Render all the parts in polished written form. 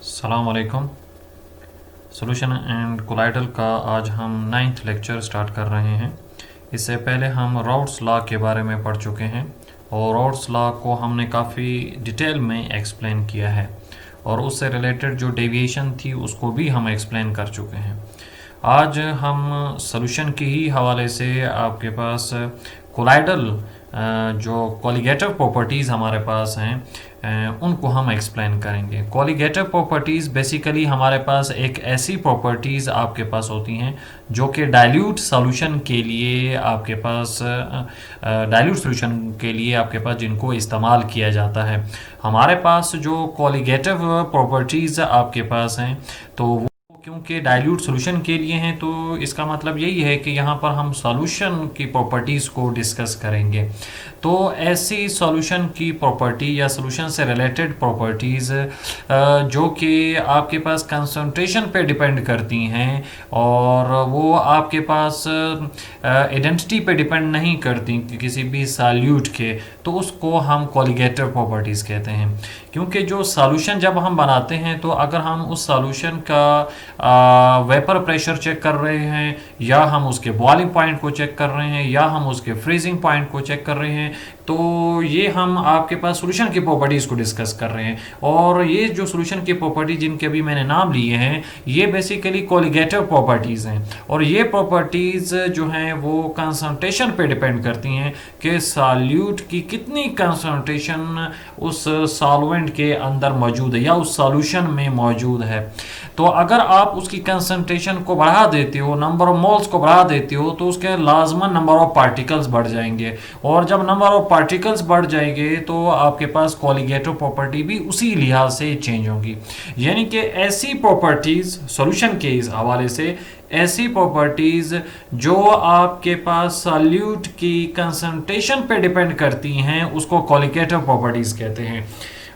अस्सलामुअलैकुम। Solution and colloidal का आज हम 9th लेक्चर स्टार्ट कर रहे हैं। इससे पहले हम राउट्स लॉ के बारे में पढ़ चुके हैं और राउट्स लॉ को हमने काफ़ी डिटेल में एक्सप्लेन किया है और उससे रिलेटेड जो डेविएशन थी उसको भी हम एक्सप्लेन कर चुके हैं। आज हम सॉल्यूशन के ही हवाले से आपके पास कोलाइडल जो कोलिगेटिव प्रॉपर्टीज़ हमारे पास हैं उनको हम एक्सप्लेन करेंगे। कोलिगेटिव प्रॉपर्टीज़ बेसिकली हमारे पास एक ऐसी प्रॉपर्टीज़ आपके पास होती हैं जो कि डाइल्यूट सॉल्यूशन के लिए आपके पास डाइल्यूट सॉल्यूशन के लिए आपके पास जिनको इस्तेमाल किया जाता है। हमारे पास जो कोलिगेटिव प्रॉपर्टीज़ आपके पास हैं तो क्योंकि डाइल्यूट सॉल्यूशन के लिए हैं तो इसका मतलब यही है कि यहाँ पर हम सॉल्यूशन की प्रॉपर्टीज़ को डिस्कस करेंगे। तो ऐसी सॉल्यूशन की प्रॉपर्टी या सॉल्यूशन से रिलेटेड प्रॉपर्टीज़ जो कि आपके पास कंसंट्रेशन पे डिपेंड करती हैं और वो आपके पास आइडेंटिटी पे डिपेंड नहीं करती किसी भी सॉल्यूट के, तो उसको हम कोलिगेटिव प्रॉपर्टीज़ कहते हैं। क्योंकि जो सॉल्यूशन जब हम बनाते हैं तो अगर हम उस सॉल्यूशन का वेपर प्रेशर चेक कर रहे हैं या हम उसके बॉइलिंग पॉइंट को चेक कर रहे हैं या हम उसके फ्रीजिंग पॉइंट को चेक कर रहे हैं तो ये हम आपके पास सॉल्यूशन की प्रॉपर्टीज़ को डिस्कस कर रहे हैं। और ये जो सॉल्यूशन की प्रॉपर्टी जिनके अभी मैंने नाम लिए हैं ये बेसिकली कोलिगेटिव प्रॉपर्टीज़ हैं और ये प्रॉपर्टीज़ जो हैं वो कंसंट्रेशन पे डिपेंड करती हैं कि सॉल्यूट की कितनी कंसंट्रेशन उस सॉल्वेंट के अंदर मौजूद है या उस सॉल्यूशन में मौजूद है। तो अगर आप उसकी कंसंट्रेशन को बढ़ा देते हो, नंबर ऑफ मोल्स को बढ़ा देते हो तो उसके लाजमन नंबर ऑफ पार्टिकल्स बढ़ जाएंगे और जब नंबर ऑफ पार्टिकल्स बढ़ जाएंगे तो आपके पास कोलिगेटिव प्रॉपर्टी भी उसी लिहाज से चेंज होगी। यानी कि ऐसी प्रॉपर्टीज़ सॉल्यूशन के इस हवाले से ऐसी प्रॉपर्टीज़ जो आपके पास सॉल्यूट की कंसंट्रेशन पे डिपेंड करती हैं उसको कोलिगेटिव प्रॉपर्टीज़ कहते हैं।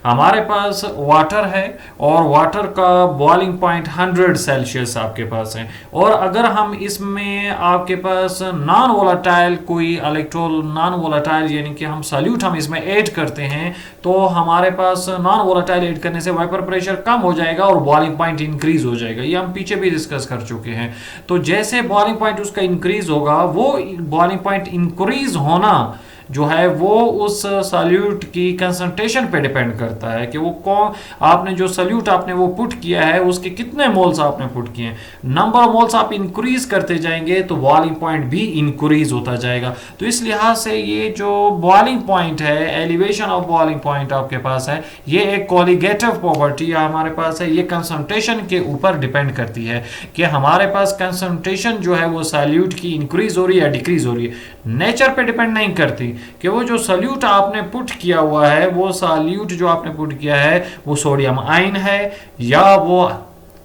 हमारे पास वाटर है और वाटर का बॉइलिंग पॉइंट 100 सेल्सियस आपके पास है और अगर हम इसमें आपके पास नॉन वोलेटाइल कोई इलेक्ट्रोल नॉन वोलेटाइल यानी कि हम सॉल्यूट हम इसमें ऐड करते हैं तो हमारे पास नॉन वोलेटाइल ऐड करने से वेपर प्रेशर कम हो जाएगा और बॉइलिंग पॉइंट इंक्रीज हो जाएगा। ये हम पीछे भी डिस्कस कर चुके हैं। तो जैसे बॉइलिंग पॉइंट उसका इंक्रीज होगा वो बॉइलिंग पॉइंट इंक्रीज होना जो है वो उस सॉल्यूट की कंसंट्रेशन पे डिपेंड करता है कि वो कौन आपने जो सॉल्यूट आपने वो पुट किया है उसके कितने मोल्स आपने पुट किए हैं। नंबर ऑफ मोल्स आप इंक्रीज करते जाएंगे तो बॉइलिंग पॉइंट भी इंक्रीज होता जाएगा। तो इस लिहाज से ये जो बॉइलिंग पॉइंट है एलिवेशन ऑफ बॉइलिंग पॉइंट आपके पास है ये एक कोलिगेटिव प्रॉपर्टी हमारे पास है। ये कंसंट्रेशन के ऊपर डिपेंड करती है कि हमारे पास कंसंट्रेशन जो है वो सॉल्यूट की इंक्रीज हो रही है या डिक्रीज हो रही है। नेचर पे डिपेंड नहीं करती कि वो जो सॉल्यूट आपने पुट किया हुआ है वो सॉल्यूट जो आपने पुट किया है वो सोडियम आयन है या वो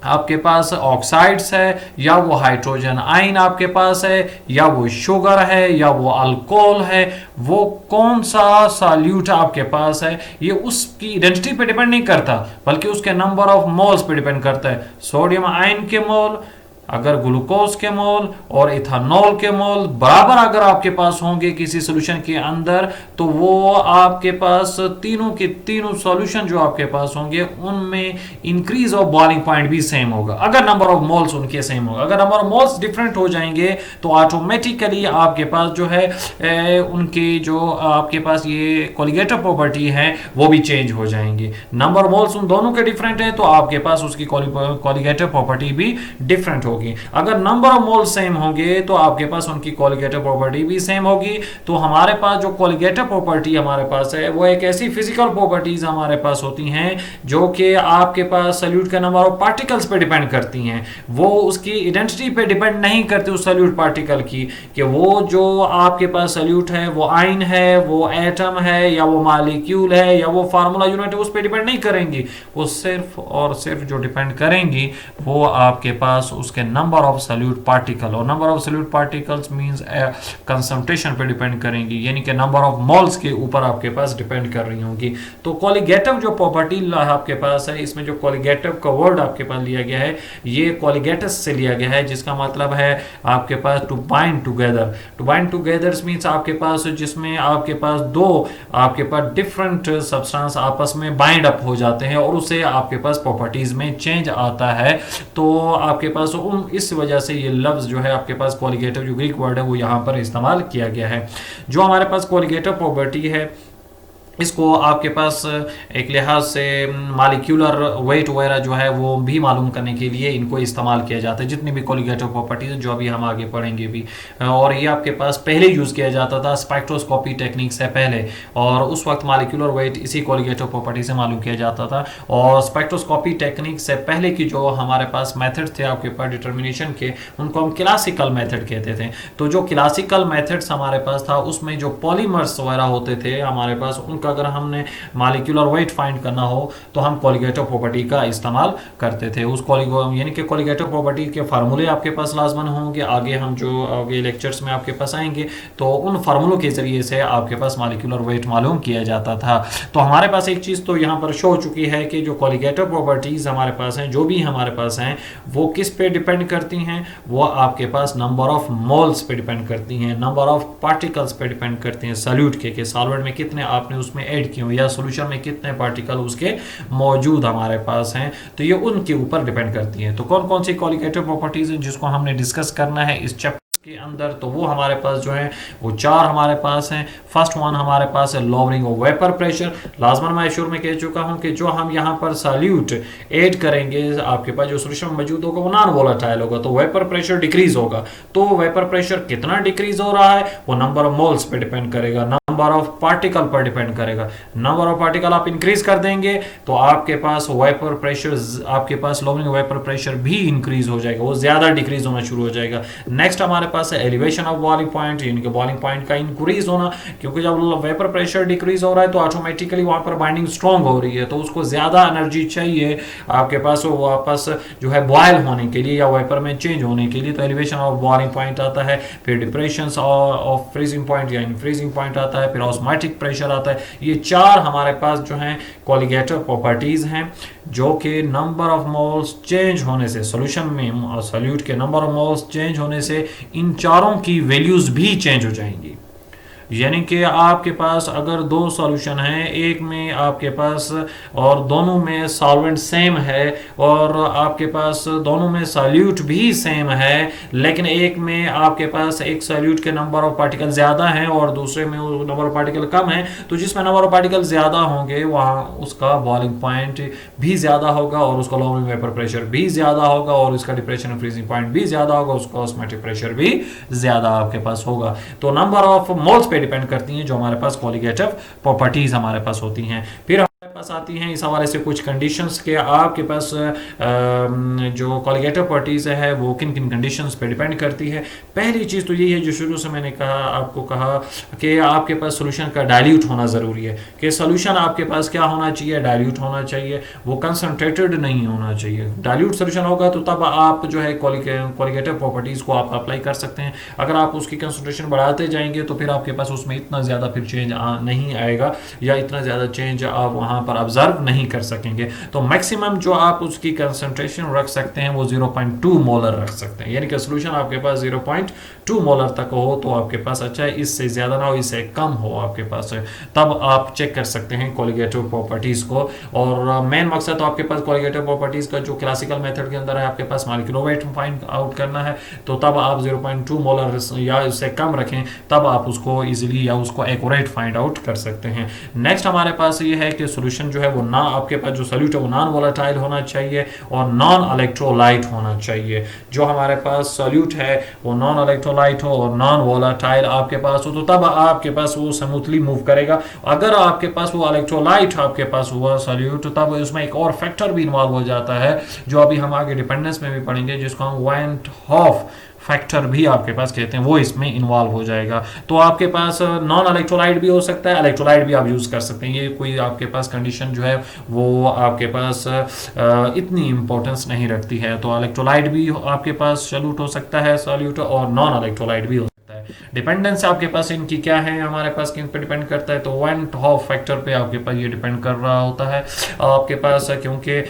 आपके पास ऑक्साइड्स है या वो हाइड्रोजन आयन आपके पास है या वो शुगर है या वो अल्कोहल है। वो कौन सा सॉल्यूट आपके पास है ये उसकी आइडेंटिटी पे डिपेंड नहीं करता बल्कि उसके नंबर ऑफ मोल्स पे डिपेंड करता है। सोडियम आयन के मोल अगर ग्लूकोज के मोल और इथानॉल के मोल बराबर अगर आपके पास होंगे किसी सॉल्यूशन के अंदर तो वो आपके पास तीनों के तीनों सॉल्यूशन जो आपके पास होंगे उनमें इंक्रीज ऑफ बॉइलिंग पॉइंट भी सेम होगा अगर नंबर ऑफ मोल्स उनके सेम होगा। अगर नंबर ऑफ मोल्स डिफरेंट हो जाएंगे तो ऑटोमेटिकली आपके पास जो है उनके जो आपके पास ये कोलिगेटिव प्रॉपर्टी है वो भी चेंज हो जाएंगे। नंबर ऑफ मोल्स उन दोनों के डिफरेंट है तो आपके पास उसकी कोलिगेटिव प्रॉपर्टी भी डिफरेंट होगी। अगर नंबर ऑफ मोल सेम होंगे तो आपके पास उनकी कोलिगेटिव प्रॉपर्टी भी सेम होगी। तो हमारे पास जो कोलिगेटिव प्रॉपर्टी हमारे पास है वो एक ऐसी फिजिकल प्रॉपर्टीज हमारे पास होती हैं जो कि आपके पास सॉल्यूट के नंबर ऑफ पार्टिकल्स पे डिपेंड करती हैं। वो उसकी आइडेंटिटी पे डिपेंड नहीं करती उस सॉल्यूट पार्टिकल की कि वो जो आपके पास सॉल्यूट है वो आयन है वो एटम है या वो मॉलिक्यूल है या वो फार्मूला यूनिट है उस पर डिपेंड नहीं करेंगी। वो सिर्फ और सिर्फ जो डिपेंड करेंगी वो आपके पास उसके नंबर ऑफ सॉल्यूट पार्टिकल, और number of solute particles means concentration पे डिपेंड करेंगी, यानी कि नंबर ऑफ मोल्स के ऊपर आपके पास डिपेंड कर रही होंगी। तो कोलिगेटिव जो प्रॉपर्टी आपके पास है, इसमें जो कोलिगेटिव का वर्ड आपके पास लिया गया है ये कोलिगेटस से लिया गया है, जिसका मतलब है आपके पास to bind together. To bind together means आपके पास जिसमें आपके पास दो आपके पास डिफरेंट सब्सटेंस आपस में बाइंड अप हो जाते हैं और उससे आपके पास प्रॉपर्टीज में चेंज आता है। तो आपके पास इस वजह से ये लफ्ज जो है आपके पास कोलिगेटिव जो ग्रीक वर्ड है वो यहाँ पर इस्तेमाल किया गया है। जो हमारे पास कोलिगेटिव प्रॉपर्टी है इसको आपके पास एक लिहाज से मालिक्यूलर वेट वगैरह जो है वो भी मालूम करने के लिए इनको इस्तेमाल किया जाता है, जितनी भी कोलिगेटिव प्रॉपर्टीज जो अभी हम आगे पढ़ेंगे भी। और ये आपके पास पहले यूज़ किया जाता था स्पेक्ट्रोस्कोपी टेक्निक से पहले, और उस वक्त मालिक्यूलर वेट इसी कोलिगेटिव प्रॉपर्टी से मालूम किया जाता था। और स्पेक्ट्रोस्कोपी टेक्निक से पहले की जो हमारे पास मेथड थे आपके पास डिटर्मिनेशन के, उनको हम क्लासिकल मेथड कहते थे। तो जो क्लासिकल मेथड्स हमारे पास था उसमें जो पॉलीमर्स वगैरह होते थे हमारे पास, उनका अगर हमने मॉलिक्यूलर वेट फाइंड करना हो तो हम कोलिगेटिव प्रॉपर्टी का इस्तेमाल करते थे। उस यानी कि कोलिगेटिव प्रॉपर्टी के फार्मूले आपके पास लाजमन होंगे, आगे हम जो आगे लेक्चर्स में आपके पास आएंगे तो उन फार्मूलों के जरिए से आपके पास मॉलिक्यूलर वेट मालूम किया जाता था। तो हमारे पास एक चीज़ तो यहाँ पर शो हो चुकी है कि जो कोलिगेटिव प्रॉपर्टीज हमारे पास हैं, जो भी हमारे पास हैं, वो किस पे डिपेंड करती हैं, वो आपके पास नंबर ऑफ मोल्स पे डिपेंड करती हैं, नंबर ऑफ पार्टिकल्स पे डिपेंड करती हैं, सॉल्यूट के सॉल्वेंट में कितने आपने उसमें ऐड किए या सॉल्यूशन में कितने पार्टिकल उसके मौजूद हमारे पास हैं, तो ये उनके ऊपर डिपेंड करती हैं। तो कौन कौन सी कोलिगेटिव प्रॉपर्टीज हैं जिसको हमने डिस्कस करना है इस चैप्टर के अंदर, तो वो हमारे पास जो है वो चार हमारे पास हैं। फर्स्ट वन हमारे पास है लॉवरिंग ऑफ वेपर प्रेशर। लाजमन मैं शुरू में कह चुका हूं कि जो हम यहाँ पर सॉल्यूट ऐड करेंगे आपके पास जो सॉल्यूशन मौजूद होगा वो नॉन वोलेटाइल होगा, तो वेपर प्रेशर डिक्रीज होगा। तो वेपर प्रेशर कितना डिक्रीज हो रहा है वो नंबर ऑफ मोल्स पे डिपेंड करेगा, नंबर ऑफ पार्टिकल पर डिपेंड करेगा। नंबर ऑफ पार्टिकल आप इंक्रीज कर देंगे तो आपके पास वेपर प्रेशर, आपके पास लॉवरिंग वेपर प्रेशर भी इंक्रीज हो जाएगा, वो ज्यादा डिक्रीज होना शुरू हो जाएगा। नेक्स्ट हमारे पास है एलिवेशन ऑफ बॉइलिंग पॉइंट, यानी कि बॉइलिंग पॉइंट का इंक्रीज होना, क्योंकि जब वेपर प्रेशर डिक्रीज हो रहा है तो ऑटोमेटिकली वहां पर बाइंडिंग स्ट्रांग हो रही है, तो उसको ज्यादा एनर्जी चाहिए आपके पास वो वापस जो है बॉयल होने के लिए या वेपर में चेंज होने के लिए। तो एलिवेशन ऑफ बॉइलिंग पॉइंट आता है, फिर डिप्रेशन ऑफ फ्रीजिंग पॉइंट यानी फ्रीजिंग पॉइंट आता है, फिर ऑस्मोटिक प्रेशर आता है। ये चार हमारे पास जो हैं कोलिगेटिव प्रॉपर्टीज हैं जो कि नंबर ऑफ मोल्स चेंज होने से, सॉल्यूशन में सॉल्यूट के नंबर ऑफ मोल्स चेंज होने से इन चारों की वैल्यूज भी चेंज हो जाएंगी। यानी कि आपके पास अगर दो सॉल्यूशन हैं, एक में आपके पास और दोनों में सॉल्वेंट सेम है और आपके पास दोनों में सॉल्यूट भी सेम है, लेकिन एक में आपके पास एक सॉल्यूट के नंबर ऑफ पार्टिकल ज़्यादा हैं और दूसरे में नंबर ऑफ पार्टिकल कम है, तो जिसमें नंबर ऑफ पार्टिकल ज़्यादा होंगे वहाँ उसका बॉइलिंग पॉइंट भी ज़्यादा होगा और उसका लॉवरिंग वेपर प्रेशर भी ज़्यादा होगा और उसका डिप्रेशन और फ्रीजिंग पॉइंट भी ज़्यादा होगा, उसका ऑस्मोटिक प्रेशर भी ज़्यादा आपके पास होगा। तो नंबर ऑफ मोल्स डिपेंड करती हैं जो हमारे पास कोलिगेटिव प्रॉपर्टीज हमारे पास होती हैं। फिर हमारे पास आती हैं इस हवाले से कुछ कंडीशंस के आपके पास जो कोलिगेटिव प्रॉपर्टीज है वो किन किन कंडीशंस पे डिपेंड करती है। पहली चीज़ तो यही है जो शुरू से मैंने आपको कहा कि आपके पास सोल्यूशन का डाइल्यूट होना ज़रूरी है, कि सोल्यूशन आपके पास क्या होना चाहिए, डाइल्यूट होना चाहिए, वो कंसनट्रेटेड नहीं होना चाहिए। डाइल्यूट सोल्यूशन होगा तो तब आप जो है कोलिगेटिव प्रॉपर्टीज़ को आप अप्लाई कर सकते हैं। अगर आप उसकी कंसनट्रेशन बढ़ाते जाएंगे तो फिर आपके पास उसमें इतना ज़्यादा फिर चेंज नहीं आएगा या इतना ज़्यादा चेंज आप वहाँ पर ऑब्जर्व नहीं कर सकेंगे। तो मैक्सिमम जो आप उसकी कंसंट्रेशन रख सकते हैं वो 0.2 मोलर रख सकते हैं, यानी कि सोल्यूशन आपके पास 0.2 मोलर तक हो तो आपके पास अच्छा है, इससे ज़्यादा ना हो, इससे कम हो आपके पास, तब आप चेक कर सकते हैं कोलिगेटिव प्रॉपर्टीज़ को। और मेन मकसद तो आपके पास कोलिगेटिव प्रॉपर्टीज़ का जो क्लासिकल मेथड के अंदर है आपके पास मॉलिक्यूलर वेट फाइंड आउट करना है, तो तब आप 0.2 मोलर या उससे कम रखें, तब आप उसको ईजिली या उसको एक्यूरेट फाइंड आउट कर सकते हैं। नेक्स्ट हमारे पास ये है कि सोल्यूशन जो है वो ना आपके पास जो सोल्यूट है वो नॉन वोलेटाइल होना चाहिए और नॉन इलेक्ट्रोलाइट होना चाहिए। जो हमारे पास सोल्यूट है वो नॉन इलेक्ट्रोलाइट हो और नॉन वोलेटाइल आपके पास हो, तो तब आपके पास वो स्मूथली मूव करेगा। अगर आपके पास वो इलेक्ट्रोलाइट आपके पास हुआ सोल्यूट, तब उसमें एक और फैक्टर भी इन्वॉल्व हो जाता है जो अभी हम आगे डिपेंडेंस में भी पढ़ेंगे, जिसको हम वाइट हॉफ फैक्टर भी आपके पास कहते हैं, वो इसमें इन्वॉल्व हो जाएगा। तो आपके पास नॉन इलेक्ट्रोलाइट भी हो सकता है, इलेक्ट्रोलाइट भी आप यूज़ कर सकते हैं। ये कोई आपके पास कंडीशन जो है वो आपके पास इतनी इंपॉर्टेंस नहीं रखती है। तो इलेक्ट्रोलाइट भी आपके पास सॉल्यूट हो सकता है, सॉल्यूट, और नॉन इलेक्ट्रोलाइट भी हो सकता है। डिपेंडेंस आपके पास इनकी क्या है, हमारे पास किन पे डिपेंड करता है, तो वेंट हॉफ फैक्टर पे आपके पास ये डिपेंड कर रहा होता है आपके पास, क्योंकि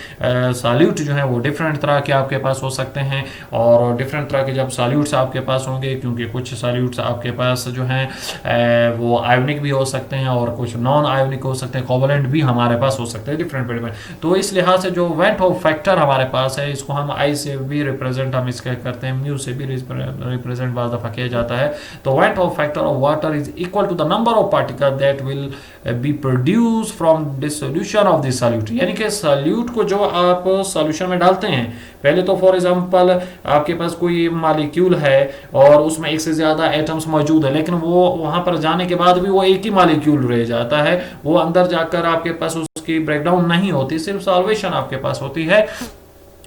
सॉल्यूट जो है वो डिफरेंट तरह के आपके पास हो सकते हैं, और डिफरेंट तरह के जब सॉल्यूट्स आपके पास होंगे, क्योंकि कुछ सॉल्यूट्स आपके पास जो हैं वो आयोनिक भी हो सकते हैं और कुछ नॉन आयोनिक हो सकते हैं, कोवलेंट भी हमारे पास हो सकते हैं, डिफरेंट पे डिपेंड। तो इस लिहाज से जो वेंट हॉफ फैक्टर हमारे पास है, इसको हम आई से भी रिप्रेजेंट हम इसका करते हैं, म्यू से भी रिप्रेजेंट बाज़ दफ़ा किया जाता है। तो van't Hoff factor of water is equal to the number of particle that will be produce from dissolution of this solute. यानी कि सॉल्यूट को जो आप सॉल्यूशन में डालते हैं, पहले तो फॉर एग्जांपल आपके पास कोई मॉलिक्यूल है और उसमें एक से ज्यादा एटम्स मौजूद है, लेकिन वो वहां पर जाने के बाद भी वो एक ही मॉलिक्यूल रह जाता है, वो अंदर जाकर आपके पास उसकी ब्रेकडाउन नहीं होती, सिर्फ सॉल्वेशन आपके पास होती है।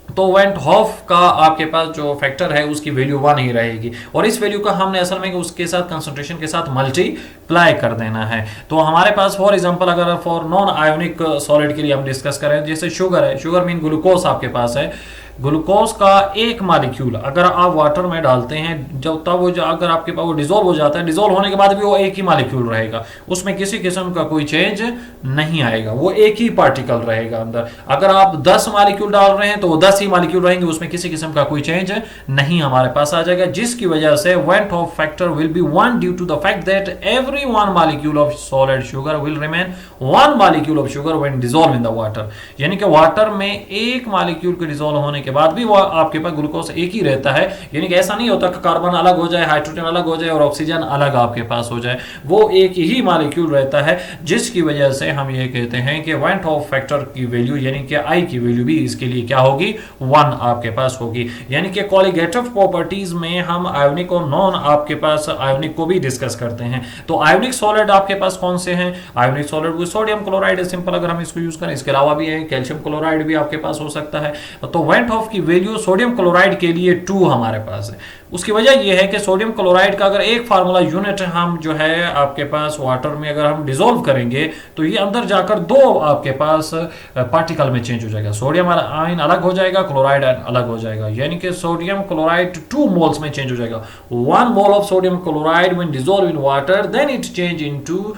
तो वेंट हॉफ का आपके पास जो फैक्टर है उसकी वैल्यू 1 ही रहेगी, और इस वैल्यू का हमने असल में उसके साथ कंसंट्रेशन के साथ मल्टीप्लाई कर देना है। तो हमारे पास फॉर एग्जांपल अगर फॉर नॉन आयोनिक सॉलिड के लिए हम डिस्कस करें, जैसे शुगर है, शुगर मीन ग्लूकोज आपके पास है, ग्लूकोज का एक मॉलिक्यूल अगर आप वाटर में डालते हैं, जब तब वो अगर आपके पास वो डिजोल्व हो जाता है, डिजोल्व होने के बाद भी वो एक ही मॉलिक्यूल रहेगा, उसमें किसी किस्म का कोई चेंज नहीं आएगा, वो एक ही पार्टिकल रहेगा अंदर। अगर आप 10 मॉलिक्यूल डाल रहे हैं तो वो 10 ही मॉलिक्यूल रहेंगे, उसमें किसी किस्म का कोई चेंज नहीं हमारे पास आ जाएगा, जिसकी वजह से van't Hoff factor will be 1 due to the fact that every 1 molecule of solid sugar will remain 1 molecule of sugar when dissolve in the water. यानी कि वाटर में एक मॉलिक्यूल के डिसॉल्व होने के बाद भी वो आपके पास ग्लूकोज एक ही रहता है। यानी कि ऐसा नहीं होता कि कार्बन अलग हो जाए, हाइड्रोजन अलग हो जाए और ऑक्सीजन अलग आपके पास हो जाए, वो एक ही मॉलिक्यूल रहता है, जिसकी वजह से हम ये कहते हैं कि वेंट ऑफ फैक्टर की वैल्यू यानी कि आई की वैल्यू भी इसके लिए क्या होगी, 1 आपके पास होगी। यानी कि कोलिगेटिव प्रॉपर्टीज में हम आयोनिक और नॉन आपके पास आयोनिक को भी डिस्कस करते हैं। तो आयोनिक सॉलिड आपके पास कौन से हैं, आयोनिक सॉलिड सोडियम क्लोराइड है, सिंपल अगर हम इसको यूज करें, इसके अलावा भी है कैल्शियम क्लोराइड भी आपके पास हो सकता है। तो वेंट ऑफ की वैल्यू सोडियम क्लोराइड के लिए 2 हमारे पास है। उसकी वजह यह है कि सोडियम क्लोराइड का अगर एक फार्मूला यूनिट हम जो है आपके पास वाटर में अगर हम डिसॉल्व करेंगे तो ये अंदर जाकर 2 आपके पास पार्टिकल में चेंज हो जाएगा, सोडियम आयन अलग हो जाएगा, क्लोराइड अलग हो जाएगा, यानी कि सोडियम क्लोराइड 2 मोल्स में चेंज हो जाएगा। 1 mole of sodium chloride when dissolve in water then it change into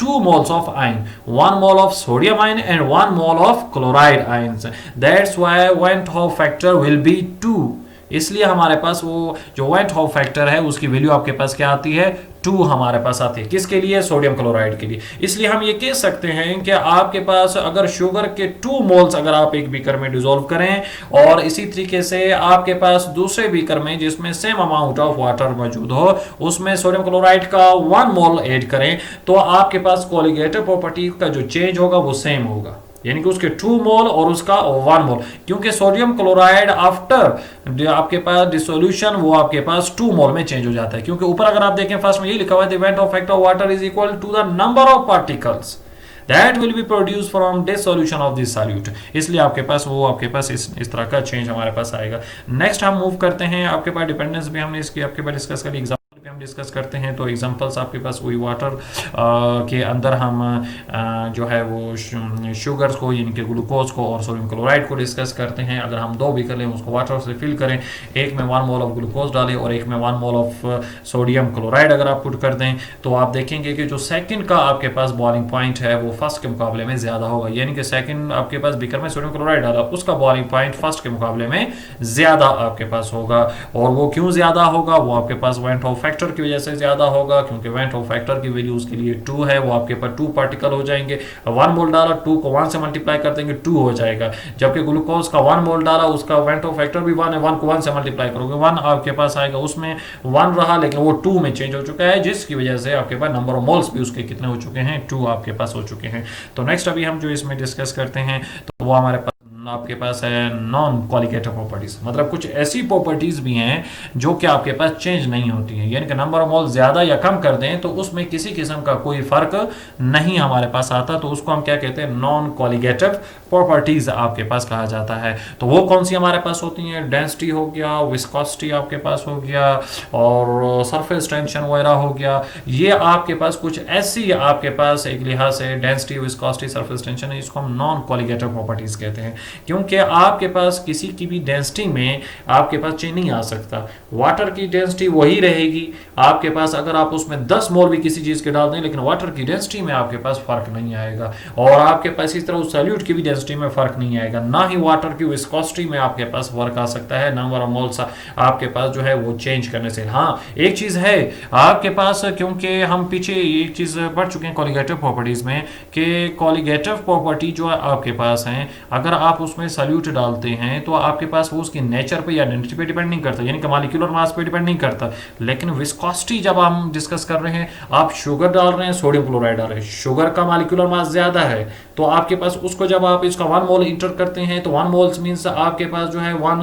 2 moles of ion, 1 mole of sodium ion and 1 mole of chloride ions. That's why Went Hoff factor will be 2. इसलिए हमारे पास वो जो went half factor है उसकी value आपके पास क्या आती है, 2 हमारे पास आती है। किसके लिए, सोडियम क्लोराइड के लिए। इसलिए हम ये कह सकते हैं कि आपके पास अगर शुगर के 2 मोल्स अगर आप एक बीकर में डिसॉल्व करें और इसी तरीके से आपके पास दूसरे बीकर में जिसमें सेम अमाउंट ऑफ वाटर मौजूद हो उसमें सोडियम क्लोराइड का 1 मोल ऐड करें, तो आपके पास कोलिगेटिव प्रॉपर्टी का जो चेंज होगा वो सेम होगा, यानी कि उसके 2 मोल और उसका 1 मोल, क्योंकि सोडियम क्लोराइड आफ्टर आपके पास डिसोल्यूशन वो आपके पास 2 मोल में चेंज हो जाता है, क्योंकि ऊपर अगर आप देखें फर्स्ट में ये लिखा हुआ है, the event of factor of water is equal to the number of particles that will be produce from dissolution of this solute. इसलिए आपके पास वो आपके पास इस तरह का चेंज हमारे पास आएगा। नेक्स्ट हम मूव करते हैं, आपके पास डिपेंडेंस भी हमने इसकी आपके पास डिस्कस कर ली, एग्जाम्पल भी हम डिस्कस करते हैं। तो एग्जांपल्स आपके पास वही वाटर के अंदर हम जो है वो शुगर्स को यानी कि ग्लूकोज को और सोडियम क्लोराइड को डिस्कस करते हैं। अगर हम 2 बीकर लें उसको वाटर से फिल करें, एक में 1 मोल ऑफ ग्लूकोज डालें और एक में 1 मोल ऑफ सोडियम क्लोराइड अगर आप पुट कर दें, तो आप देखेंगे कि जो सेकंड का आपके पास बॉइलिंग पॉइंट है वो फर्स्ट के मुकाबले में ज्यादा होगा, यानी कि सेकंड आपके पास बीकर में सोडियम क्लोराइड डाला उसका बॉइलिंग पॉइंट फर्स्ट के मुकाबले में ज्यादा आपके पास होगा। और वो क्यों ज्यादा होगा, वो आपके पास वेंट हॉफ फैक्टर की वजह से ज्यादा होगा, क्योंकि वेंट हॉफ फैक्टर की वैल्यू उसके लिए 2 है, वो आपके पास 2 पार्टिकल हो जाएंगे। 1 मोल डाला, 2 को 1 से मल्टीप्लाई कर देंगे 2 हो जाएगा, जबकि ग्लूकोज का 1 मोल डाला उसका वेंट हॉफ फैक्टर भी 1 है, 1 को 1 से मल्टीप्लाई करोगे 1 आपके पास आएगा, उसमें 1 रहा लेकिन वो 2 में चेंज हो चुका है, जिसकी वजह से आपके पास नंबर ऑफ मोल्स भी उसके कितने हो चुके हैं, 2 आपके पास हो चुके हैं। तो नेक्स्ट अभी हम जो इसमें डिस्कस करते हैं तो वो हमारे पास आपके पास है नॉन कोलिगेटिव प्रॉपर्टीज, मतलब कुछ ऐसी प्रॉपर्टीज भी हैं जो कि आपके पास चेंज नहीं होती है, यानी कि नंबर ऑफ मोल ज्यादा या कम कर दें तो उसमें किसी किस्म का कोई फर्क नहीं हमारे पास आता, तो उसको हम क्या कहते हैं, नॉन कोलिगेटिव प्रॉपर्टीज आपके पास कहा जाता है। तो वो कौन सी हमारे पास होती हैं, डेंसिटी हो गया, विस्कोसिटी आपके पास हो गया, और सरफेस टेंशन वगैरह हो गया। ये आपके पास कुछ ऐसी आपके पास एक लिहाज से डेंसिटी, विस्कोसिटी, सरफेस टेंशन है, इसको हम नॉन कोलिगेटिव प्रॉपर्टीज कहते हैं, क्योंकि आपके पास किसी की भी डेंसिटी में आपके पास चेंज नहीं आ सकता। वाटर की डेंसिटी वही रहेगी आपके पास, अगर आप उसमें 10 मोल भी किसी चीज के डाल दें, लेकिन वाटर की डेंसिटी में आपके पास फर्क नहीं आएगा। और आपके पास इस तरह उस सॉल्यूट की भी डेंसिटी में फर्क नहीं आएगा, ना ही वाटर की विस्कोसिटी में आपके पास फर्क आ सकता है, नंबर ऑफ मोल्स आपके पास जो है वो चेंज करने से। हाँ, एक चीज है आपके पास, क्योंकि हम पीछे एक चीज पढ़ चुके हैं कोलिगेटिव प्रॉपर्टीज में, कि कोलिगेटिव प्रॉपर्टी जो आपके पास है, अगर आप उसमें सॉल्यूट डालते हैं तो आपके पास वो उसकी नेचर पे या डेंसिटी पे डिपेंड नहीं करता, यानी कि मॉलिक्यूलर मास पे डिपेंड नहीं करता। लेकिन विस्कोसिटी जब हम डिस्कस कर रहे हैं, आप शुगर डाल रहे हैं, सोडियम क्लोराइड डाल रहे हैं, शुगर का मॉलिक्यूलर मास ज्यादा है, तो आपके पास उसको जब आप इसका 1 मोल इंटर करते हैं तो 1 मोल्स मींस आपके पास जो है 1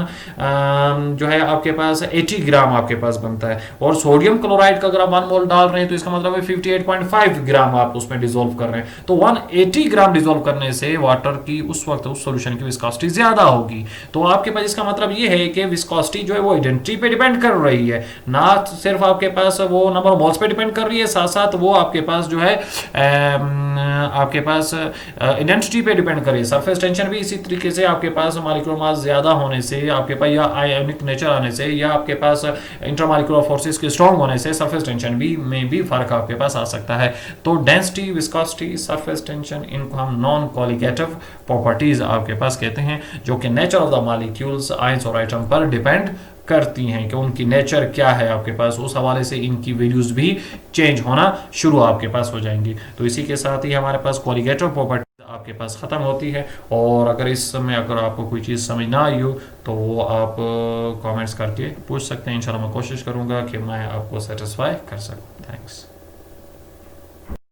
जो है आपके पास 80 ग्राम आपके पास बनता है। और सोडियम क्लोराइड का अगर आप 1 मोल डाल रहे हैं तो इसका मतलब है 58.5 ग्राम आप उसमें डिसॉल्व कर रहे हैं। तो 180 ग्राम डिसॉल्व करने से वाटर की उस वक्त उस सॉल्यूशन की विस्कोसिटी ज्यादा होगी। तो आपके पास इसका मतलब ये है कि विस्कोसिटी जो है वो आइडेंटिटी पे डिपेंड कर रही है, ना सिर्फ आपके पास वो नंबर ऑफ मोल्स पे डिपेंड कर रही है, साथ साथ वो आपके पास जो है आपके पास आइडेंटिटी पे डिपेंड कर रही है। सरफेस टेंशन भी इसी तरीके से आपके पास मॉलिक्यूलर मास ज्यादा होने से आपके पास, या आयोनिक नेचर आने से, या आपके पास इंटरमॉलिक्यूलर फोर्सेस के स्ट्रांग होने से सरफेस टेंशन भी में भी फर्क आपके पास आ सकता है। तो डेंसिटी, विस्कोसिटी, सरफेस टेंशन, इनको हम नॉन कोलिगेटिव प्रॉपर्टीज आपके पास कहते हैं, जो कि nature of the molecules, ions और एटम पर डिपेंड करती हैं कि उनकी नेचर क्या है आपके पास, उस हवाले से इनकी वैल्यूज भी चेंज होना शुरू आपके पास हो जाएंगी। तो इसी के साथ ही हमारे पास कोलिगेटिव प्रॉपर्टी आपके पास ख़त्म होती है। और अगर इस समय अगर आपको कोई चीज़ समझ ना आई हो तो वो आप कमेंट्स करके पूछ सकते हैं। इंशाल्लाह मैं कोशिश करूँगा कि मैं आपको सेटिस्फाई कर सकूँ। थैंक्स।